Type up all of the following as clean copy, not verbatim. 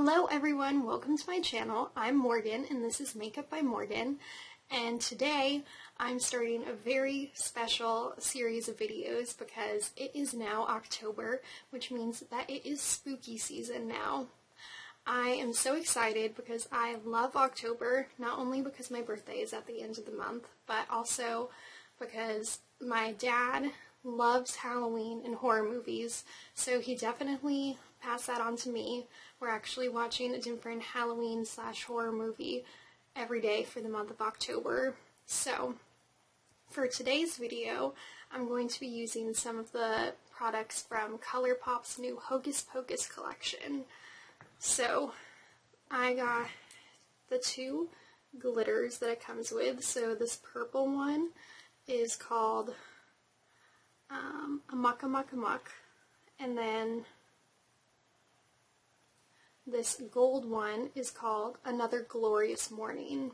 Hello everyone, welcome to my channel. I'm Morgan and this is Makeup by Morgan, and today I'm starting a very special series of videos because it is now October, which means that it is spooky season now. I am so excited because I love October, not only because my birthday is at the end of the month, but also because my dad loves Halloween and horror movies, so he definitely passed that on to me. We're actually watching a different Halloween/horror movie every day for the month of October. So for today's video, I'm going to be using some of the products from Colourpop's new Hocus Pocus collection. So I got the two glitters that it comes with. So this purple one is called Amok Amok Amok, and then this gold one is called Another Glorious Morning.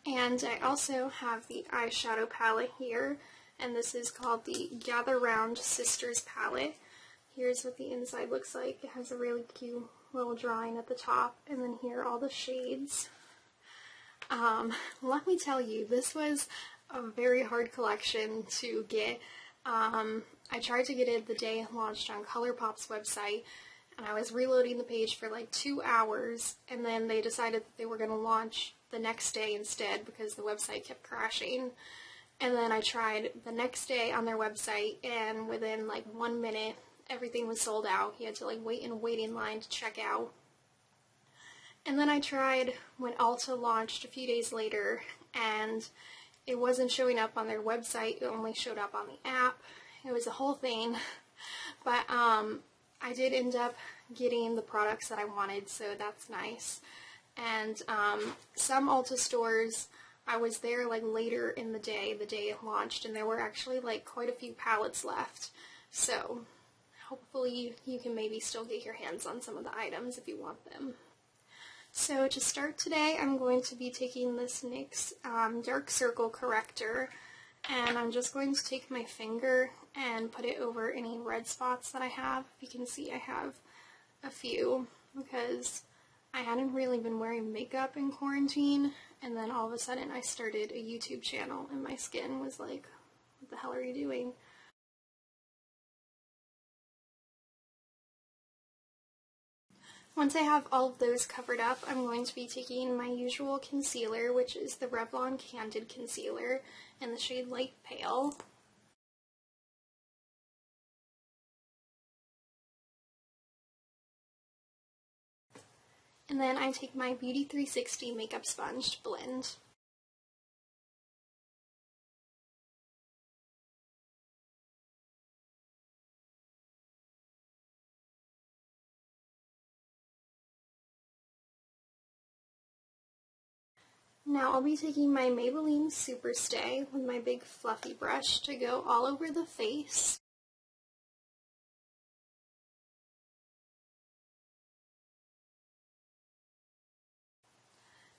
And I also have the eyeshadow palette here, and this is called the Gather Round Sisters palette. Here's what the inside looks like. It has a really cute little drawing at the top, and then here are all the shades. Let me tell you, this was a very hard collection to get. I tried to get it the day it launched on Colourpop's website, and I was reloading the page for like 2 hours, and then they decided that they were going to launch the next day instead because the website kept crashing. And then I tried the next day on their website, and within like 1 minute everything was sold out. You had to like wait in a waiting line to check out. And then I tried when Ulta launched a few days later, and it wasn't showing up on their website, it only showed up on the app. It was a whole thing, but I did end up getting the products that I wanted, so that's nice. And some Ulta stores, I was there like later in the day it launched, and there were actually like quite a few palettes left. So hopefully you can maybe still get your hands on some of the items if you want them. So to start today, I'm going to be taking this NYX Dark Circle Corrector, and I'm just going to take my finger and put it over any red spots that I have. You can see I have a few because I hadn't really been wearing makeup in quarantine, and then all of a sudden I started a YouTube channel and my skin was like, what the hell are you doing? Once I have all of those covered up, I'm going to be taking my usual concealer, which is the Revlon Candid Concealer in the shade Light Pale. And then I take my Beauty 360 makeup sponge to blend. Now I'll be taking my Maybelline Super Stay with my big fluffy brush to go all over the face.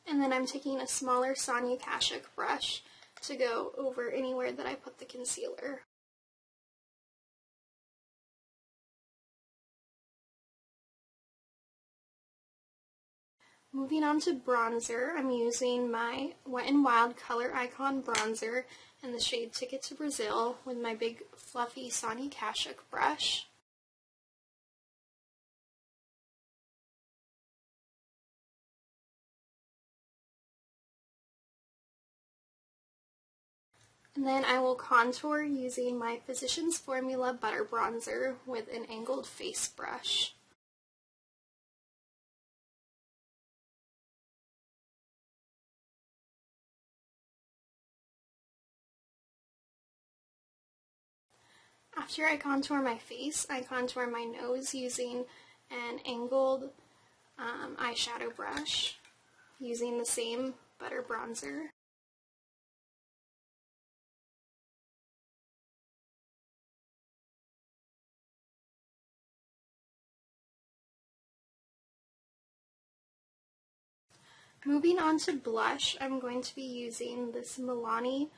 And then I'm taking a smaller Sonia Kashuk brush to go over anywhere that I put the concealer. Moving on to bronzer, I'm using my Wet n Wild Color Icon bronzer in the shade Ticket to Brazil with my big fluffy Sonia Kashuk brush. And then I will contour using my Physicians Formula Butter Bronzer with an angled face brush. After I contour my face, I contour my nose using an angled eyeshadow brush using the same butter bronzer. Moving on to blush, I'm going to be using this Milani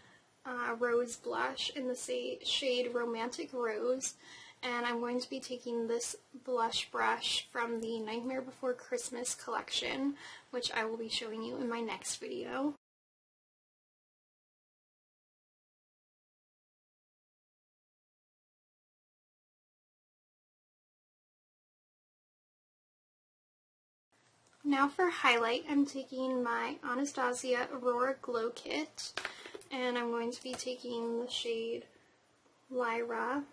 Rose blush in the shade Romantic Rose, And I'm going to be taking this blush brush from the Nightmare Before Christmas collection, which I will be showing you in my next video. Now for highlight, I'm taking my Anastasia Aurora Glow Kit, and I'm going to be taking the shade Lyra,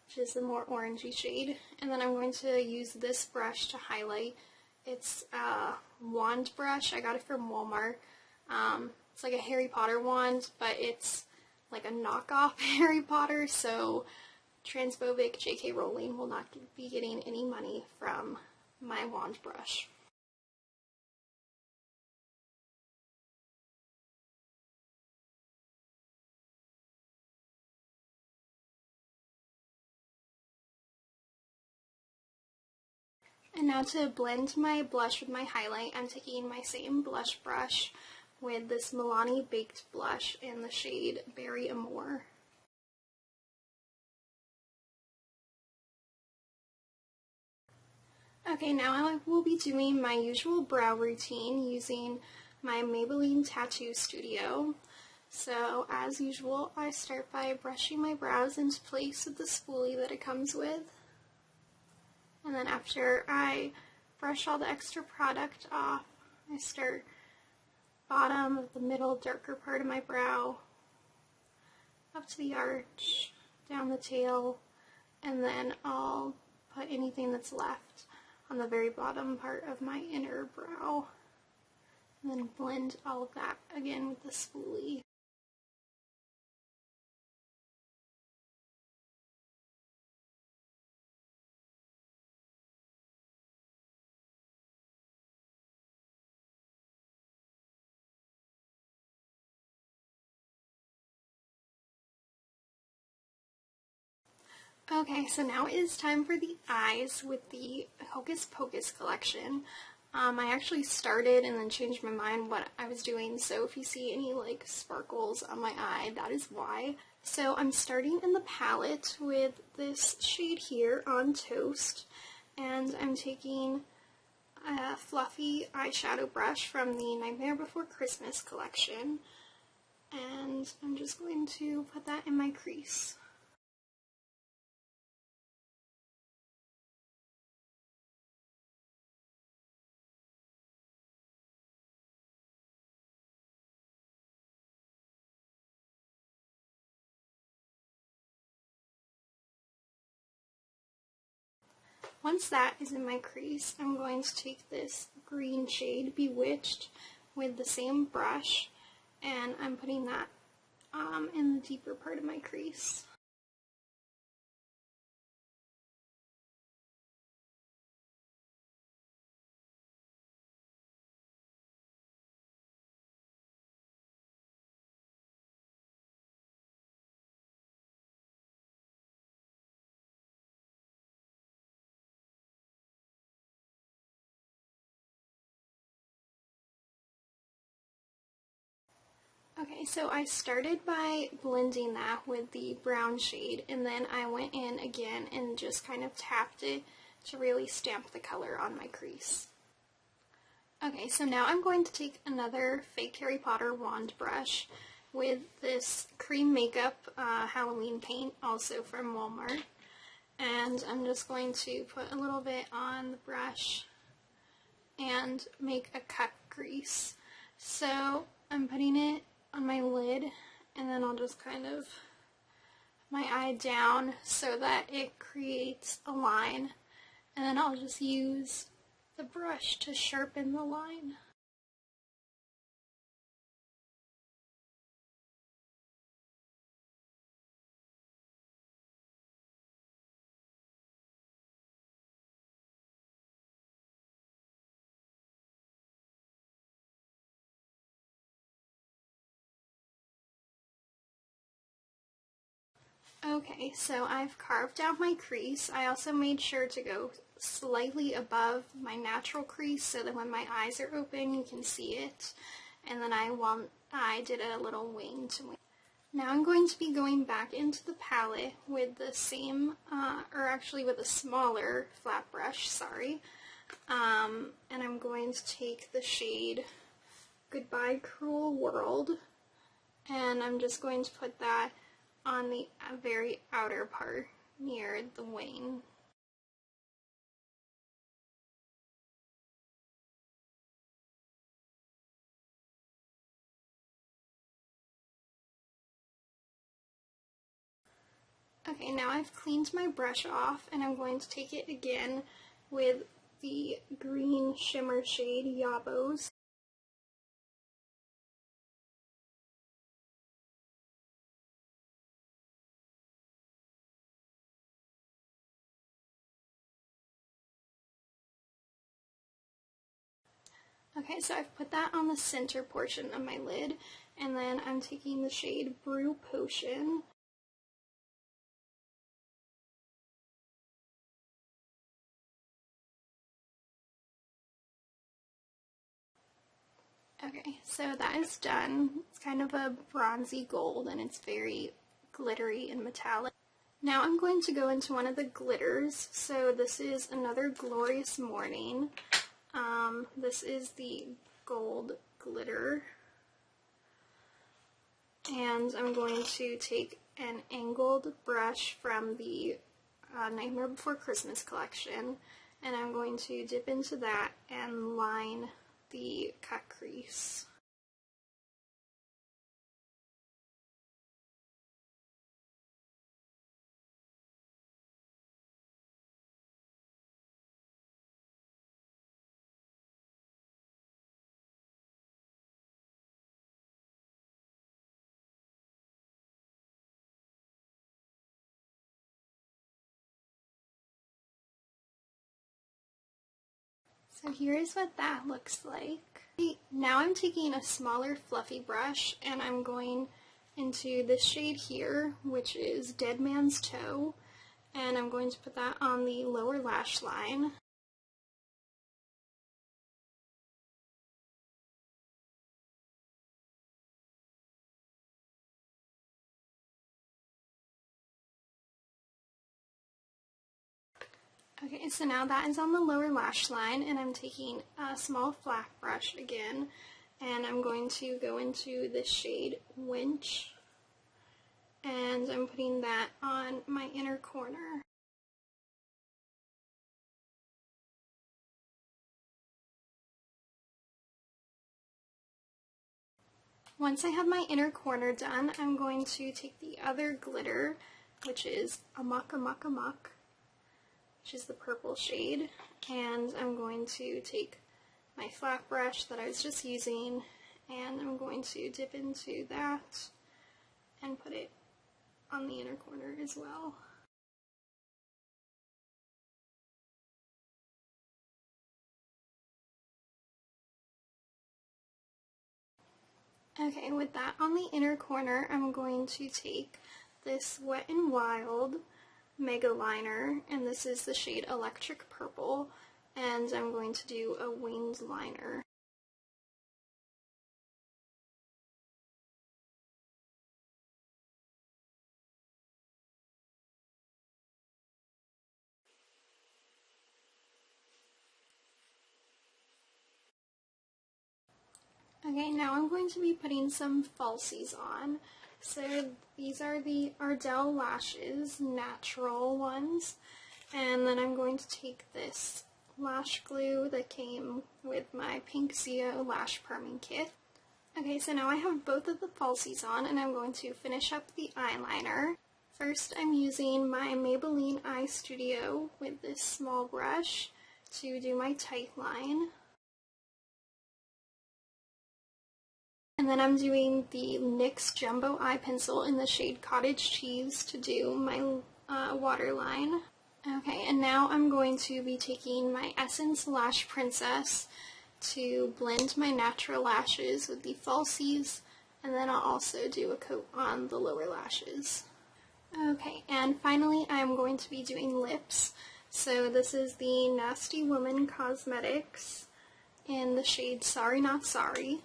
which is the more orangey shade, and then I'm going to use this brush to highlight. It's a wand brush. I got it from Walmart. It's like a Harry Potter wand, but it's like a knockoff Harry Potter, so transphobic J.K. Rowling will not be getting any money from my wand brush. And now to blend my blush with my highlight, I'm taking my same blush brush with this Milani Baked blush in the shade Berry Amour. Okay, now I will be doing my usual brow routine using my Maybelline Tattoo Studio. So, as usual, I start by brushing my brows into place with the spoolie that it comes with. And then after I brush all the extra product off, I start bottom of the middle darker part of my brow, up to the arch, down the tail, and then I'll put anything that's left on the very bottom part of my inner brow, and then blend all of that again with the spoolie. Okay, so now it is time for the eyes with the Hocus Pocus Collection. I actually started and then changed my mind what I was doing, so if you see any like sparkles on my eye, that is why. So I'm starting in the palette with this shade here, On Toast, and I'm taking a fluffy eyeshadow brush from the Nightmare Before Christmas collection, and I'm just going to put that in my crease. Once that is in my crease, I'm going to take this green shade, Bewitched, with the same brush, and I'm putting that in the deeper part of my crease. Okay, so I started by blending that with the brown shade, and then I went in again and just kind of tapped it to really stamp the color on my crease. Okay, so now I'm going to take another fake Harry Potter wand brush with this cream makeup Halloween paint, also from Walmart, and I'm just going to put a little bit on the brush and make a cut crease. So I'm putting it on my lid, and then I'll just kind of put my eye down so that it creates a line, and then I'll just use the brush to sharpen the line. Okay, so I've carved out my crease. I also made sure to go slightly above my natural crease so that when my eyes are open you can see it. And then I did a little wing to wing. Now I'm going to be going back into the palette with the same, or actually with a smaller flat brush, sorry. And I'm going to take the shade Goodbye Cruel World, and I'm just going to put that on the very outer part near the wing. Okay, now I've cleaned my brush off, and I'm going to take it again with the green shimmer shade Yabos. Okay, so I've put that on the center portion of my lid, and then I'm taking the shade Brew Potion. Okay, so that is done. It's kind of a bronzy gold, and it's very glittery and metallic. Now I'm going to go into one of the glitters. So this is Another Glorious Morning. This is the gold glitter. And I'm going to take an angled brush from the Nightmare Before Christmas collection, and I'm going to dip into that and line the cut crease. So here's what that looks like. Now I'm taking a smaller fluffy brush, and I'm going into this shade here, which is Dead Man's Toe, and I'm going to put that on the lower lash line. Okay, so now that is on the lower lash line, and I'm taking a small flat brush again, and I'm going to go into this shade Winch, and I'm putting that on my inner corner. Once I have my inner corner done, I'm going to take the other glitter, which is Amok Amok Amok, which is the purple shade, and I'm going to take my flat brush that I was just using, and I'm going to dip into that and put it on the inner corner as well. Okay, with that on the inner corner, I'm going to take this Wet n Wild Mega Liner, and this is the shade Electric Purple, and I'm going to do a winged liner. Okay, now I'm going to be putting some falsies on. So these are the Ardell Lashes, natural ones, and then I'm going to take this lash glue that came with my Pink Zio lash perming kit. Okay, so now I have both of the falsies on, and I'm going to finish up the eyeliner. First, I'm using my Maybelline Eye Studio with this small brush to do my tight line. And then I'm doing the NYX Jumbo Eye Pencil in the shade Cottage Cheese to do my waterline. Okay, and now I'm going to be taking my Essence Lash Princess to blend my natural lashes with the falsies, and then I'll also do a coat on the lower lashes. Okay, and finally I'm going to be doing lips. So this is the Nasty Woman Cosmetics in the shade Sorry Not Sorry.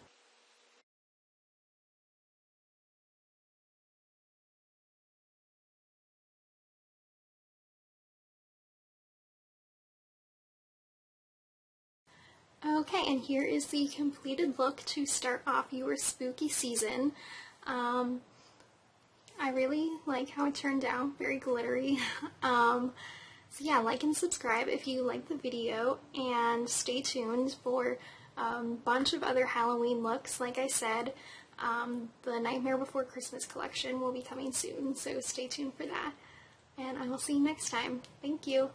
Okay, and here is the completed look to start off your spooky season. I really like how it turned out, very glittery. So yeah, like and subscribe if you like the video, and stay tuned for a bunch of other Halloween looks. Like I said, the Nightmare Before Christmas collection will be coming soon, so stay tuned for that. And I will see you next time. Thank you.